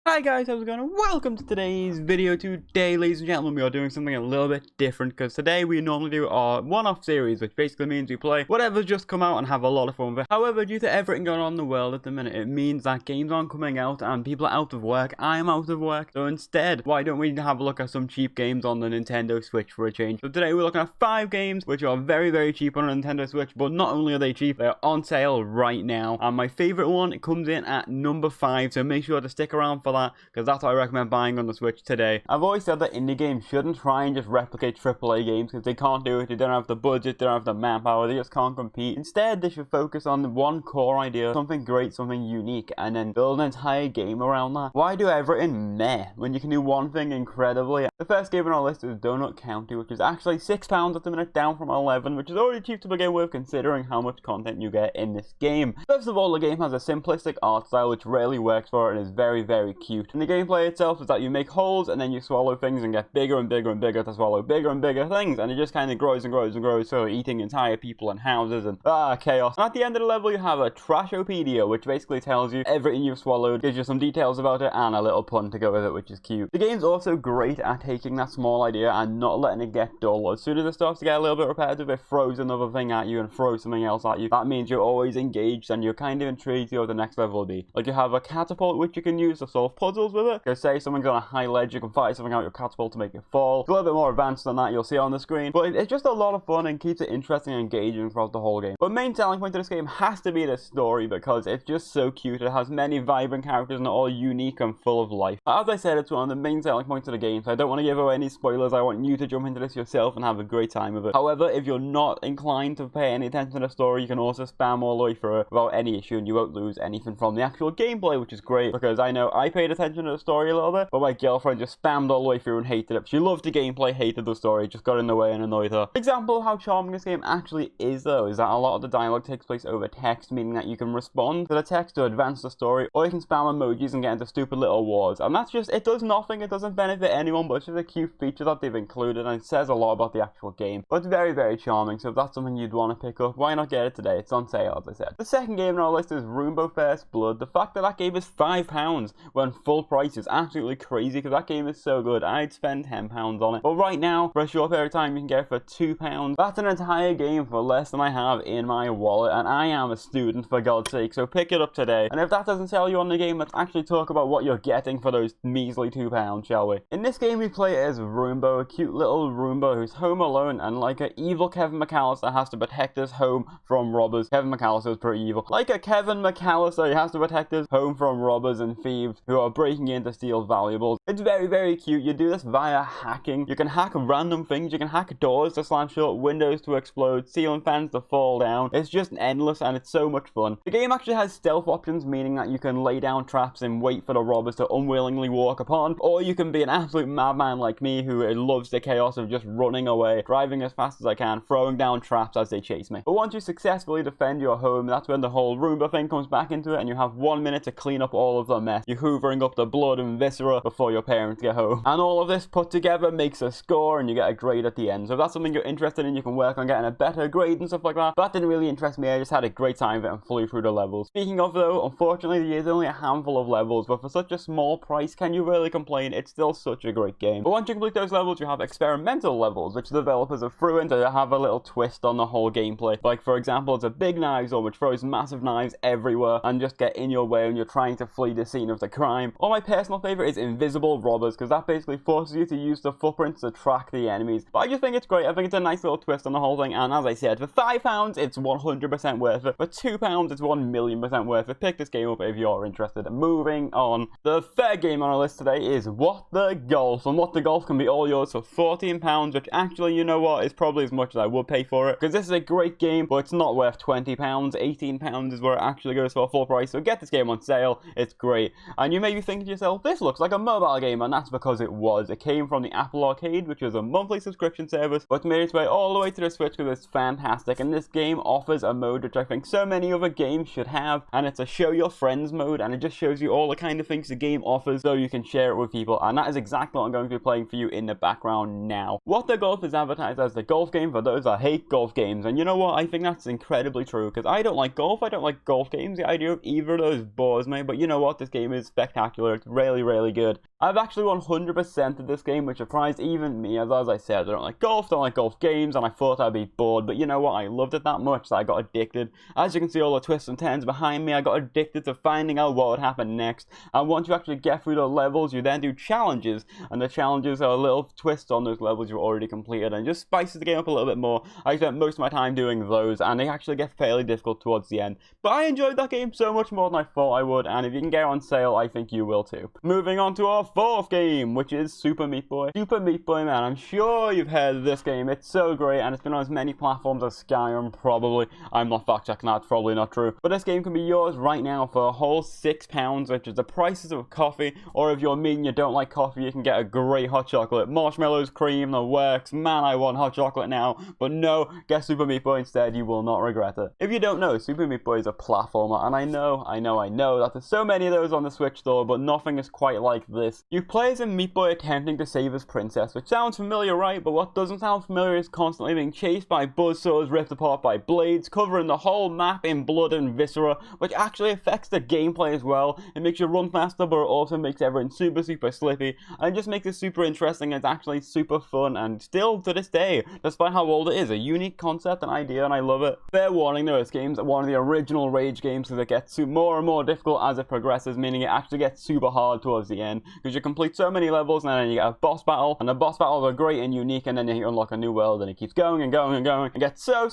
Hi guys, how's it going? Welcome to today's video. Today, ladies and gentlemen, we are doing something a little bit different because today we normally do our one-off series, which basically means we play whatever's just come out and have a lot of fun with it. However, due to everything going on in the world at the minute, it means that games aren't coming out and people are out of work. I'm out of work. So instead, why don't we have a look at some cheap games on the Nintendo Switch for a change? So today we're looking at 5 games which are very, very cheap on a Nintendo Switch, but not only are they cheap, they're on sale right now. And my favorite one comes in at number 5, so make sure to stick around for that because that's what I recommend buying on the Switch today. I've always said that indie games shouldn't try and just replicate AAA games because they can't do it. They don't have the budget, they don't have the manpower, they just can't compete. Instead, they should focus on one core idea, something great, something unique, and then build an entire game around that. Why do everything meh when you can do one thing incredibly? The first game on our list is Donut County, which is actually £6 at the minute, down from 11, which is already cheap to begin with considering how much content you get in this game. First of all, the game has a simplistic art style which rarely works for it and is very, very cute. And the gameplay itself is that you make holes and then you swallow things and get bigger and bigger and bigger to swallow bigger and bigger things, and it just kind of grows and grows and grows, so eating entire people and houses and chaos. And at the end of the level you have a Trashopedia, which basically tells you everything you've swallowed, gives you some details about it and a little pun to go with it, which is cute. The game's also great at taking that small idea and not letting it get dull. As soon as it starts to get a little bit repetitive, it throws another thing at you and throws something else at you. That means you're always engaged and you're kind of intrigued to what the next level will be. Like you have a catapult which you can use to solve puzzles with it. Because say someone's on a high ledge, you can fire something out your catapult to make it fall. It's a little bit more advanced than that, you'll see on the screen. But it's just a lot of fun and keeps it interesting and engaging throughout the whole game. But main selling point of this game has to be the story because it's just so cute. It has many vibrant characters and they're all unique and full of life. As I said, it's one of the main selling points of the game, so I don't want to give away any spoilers. I want you to jump into this yourself and have a great time with it. However, if you're not inclined to pay any attention to the story, you can also spam all the way through it without any issue and you won't lose anything from the actual gameplay, which is great because I know I paid attention to the story a little bit, but my girlfriend just spammed all the way through and hated it. She loved the gameplay, hated the story, just got in the way and annoyed her. An example of how charming this game actually is though, is that a lot of the dialogue takes place over text, meaning that you can respond to the text to advance the story, or you can spam emojis and get into stupid little wars. And that's just, it does nothing, it doesn't benefit anyone, but it's just a cute feature that they've included and it says a lot about the actual game. But it's very, very charming, so if that's something you'd want to pick up, why not get it today? It's on sale, as I said. The second game on our list is Roombo First Blood. The fact that that game is £5 when full price is absolutely crazy because that game is so good. I'd spend £10 on it. But right now, for a short period of time, you can get it for £2. That's an entire game for less than I have in my wallet, and I am a student, for God's sake, so pick it up today. And if that doesn't sell you on the game, let's actually talk about what you're getting for those measly £2, shall we? In this game, we play as Roombo, a cute little Roombo who's home alone, and like an evil Kevin McAllister has to protect his home from robbers. Kevin McAllister is pretty evil. Like a Kevin McAllister, he has to protect his home from robbers and thieves who are breaking in to steal valuables. It's very, very cute. You do this via hacking. You can hack random things. You can hack doors to slam shut, windows to explode, ceiling fans to fall down. It's just endless and it's so much fun. The game actually has stealth options, meaning that you can lay down traps and wait for the robbers to unwillingly walk upon, or you can be an absolute madman like me who loves the chaos of just running away, driving as fast as I can, throwing down traps as they chase me. But once you successfully defend your home, that's when the whole Roomba thing comes back into it and you have 1 minute to clean up all of the mess. You're hoovering up the blood and viscera before your parents get home. And all of this put together makes a score and you get a grade at the end. So if that's something you're interested in, you can work on getting a better grade and stuff like that. But that didn't really interest me. I just had a great time with it and flew through the levels. Speaking of though, unfortunately there is only a handful of levels, but for such a small price, can you really complain? It's still such a great game. But once you complete those levels, you have experimental levels, which the developers have threw in to have a little twist on the whole gameplay. Like for example, it's a big knife zone which throws massive knives everywhere and just get in your way when you're trying to flee the scene of the crime. Or my personal favorite is invisible robbers, because that basically forces you to use the footprints to track the enemies. But I just think it's great. I think it's a nice little twist on the whole thing, and as I said, for £5 it's 100% worth it. For £2 it's 1,000,000% worth it. Pick this game up if you're interested. Moving on. The third game on our list today is What the Golf, and What the Golf can be all yours for £14, which actually, you know what, is probably as much as I would pay for it, because this is a great game, but it's not worth £20. £18 is where it actually goes for full price, so get this game on sale. It's great. And you may be thinking to yourself, this looks like a mobile game, and that's because it was. It came from the Apple Arcade, which is a monthly subscription service, but made its way all the way to the Switch because it's fantastic. And this game offers a mode which I think so many other games should have, and it's a show your friends mode, and it just shows you all the kind of things the game offers so you can share it with people, and that is exactly what I'm going to be playing for you in the background now. What the Golf is advertised as the golf game for those that hate golf games, and you know what, I think that's incredibly true, because I don't like golf, I don't like golf games, the idea of either of those bores me, but you know what, this game is spectacular spectacular. It's really, really good. I've actually 100% of this game, which surprised even me, as I said, I don't like golf games, and I thought I'd be bored, but you know what, I loved it that much that I got addicted. As you can see all the twists and turns behind me, I got addicted to finding out what would happen next, and once you actually get through the levels, you then do challenges, and the challenges are little twists on those levels you've already completed, and it just spices the game up a little bit more. I spent most of my time doing those, and they actually get fairly difficult towards the end, but I enjoyed that game so much more than I thought I would, and if you can get it on sale, I think you will too. Moving on to our fourth game, which is Super Meat Boy. Super Meat Boy, man, I'm sure you've heard of this game. It's so great, and it's been on as many platforms as Skyrim, probably. I'm not fact-checking that, it's probably not true. But this game can be yours right now for a whole £6, which is the prices of coffee, or if you're me and you don't like coffee, you can get a great hot chocolate. Marshmallows, cream, the works. Man, I want hot chocolate now. But no, get Super Meat Boy instead, you will not regret it. If you don't know, Super Meat Boy is a platformer, and I know that there's so many of those on the Switch store, but nothing is quite like this. You play as a Meat Boy attempting to save his princess, which sounds familiar, right? But what doesn't sound familiar is constantly being chased by buzzsaws, ripped apart by blades, covering the whole map in blood and viscera, which actually affects the gameplay as well. It makes you run faster, but it also makes everything super, super slippy, and it just makes it super interesting. It's actually super fun, and still to this day, despite how old it is, a unique concept and idea, and I love it. Fair warning though, this game's one of the original Rage games, because it gets more and more difficult as it progresses, meaning it actually gets super hard towards the end, because you complete so many levels, and then you get a boss battle, and the boss battles are great and unique, and then you unlock a new world, and it keeps going and going and going. It gets so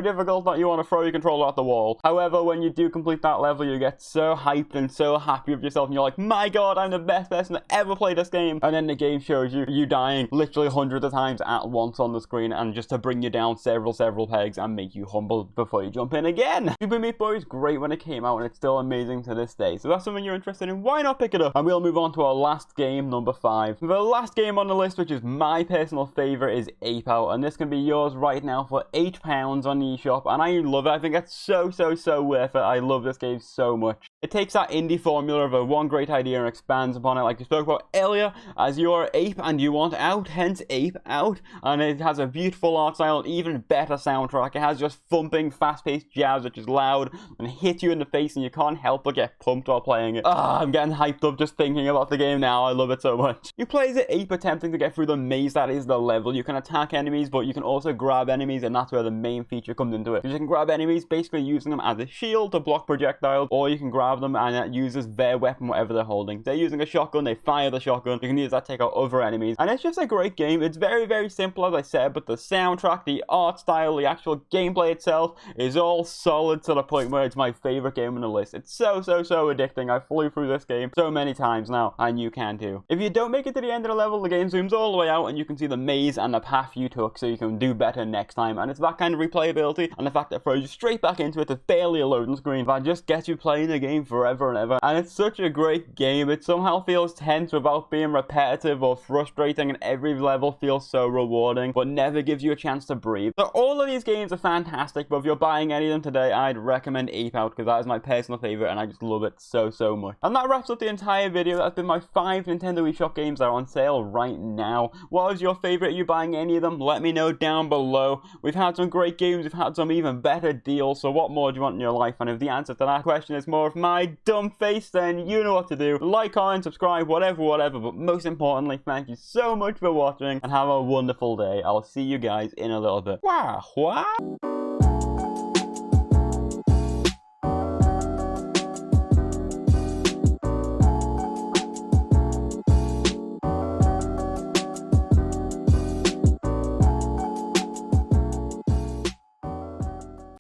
difficult that you want to throw your controller out the wall. However, when you do complete that level, you get so hyped and so happy with yourself, and you're like, my god, I'm the best person to ever play this game. And then the game shows you dying literally hundreds of times at once on the screen, and just to bring you down several pegs and make you humble before you jump in again. Super Meat Boy is great when it came out, and it's still amazing to this day. So that's something you're interested in, why not pick it up? And we'll move on to our last game, number 5. The last game on the list, which is my personal favorite, is Ape Out, and this can be yours right now for £8 on eShop, and I love it. I think it's so worth it. I love this game so much. It takes that indie formula of a one great idea and expands upon it, like we spoke about earlier, as you're ape and you want out, hence Ape Out, and it has a beautiful art style and even better soundtrack. It has just thumping, fast-paced jazz, which is loud and hits you in the face, and you can't help but get pumped while playing it. I'm getting hyped up just thinking about the game now. I love it so much. You play as an ape attempting to get through the maze that is the level. You can attack enemies, but you can also grab enemies, and that's where the main feature comes into it. You can grab enemies, basically using them as a shield to block projectiles, or you can grab them and it uses their weapon, whatever they're holding. They're using a shotgun, they fire the shotgun. You can use that to take out other enemies, and it's just a great game. It's very simple, as I said, but the soundtrack, the art style, the actual gameplay itself is all solid to the point where it's my favorite game on the list. It's so addicting. I flew through this game so many times now, and you can too. If you don't make it to the end of the level, the game zooms all the way out, and you can see the maze and the path you took, so you can do better next time. And it's that kind of replayability, and the fact that it throws you straight back into it. It's barely a loading screen that just gets you playing the game forever and ever. And it's such a great game. It somehow feels tense without being repetitive or frustrating, and every level feels so rewarding, but never gives you a chance to breathe. So all of these games are fantastic, but if you're buying any of them today, I'd recommend Ape Out, because that is my personal favorite, and I just love it so much. And that wraps up the entire video. That's been my 5 Nintendo eShop games that are on sale right now. What was your favorite? Are you buying any of them? Let me know down below. We've had some great games, we've had some even better deals, so what more do you want in your life? And if the answer to that question is more of my dumb face, then you know what to do. Like, comment, subscribe, whatever, but most importantly, thank you so much for watching, and have a wonderful day. I'll see you guys in a little bit. Wow.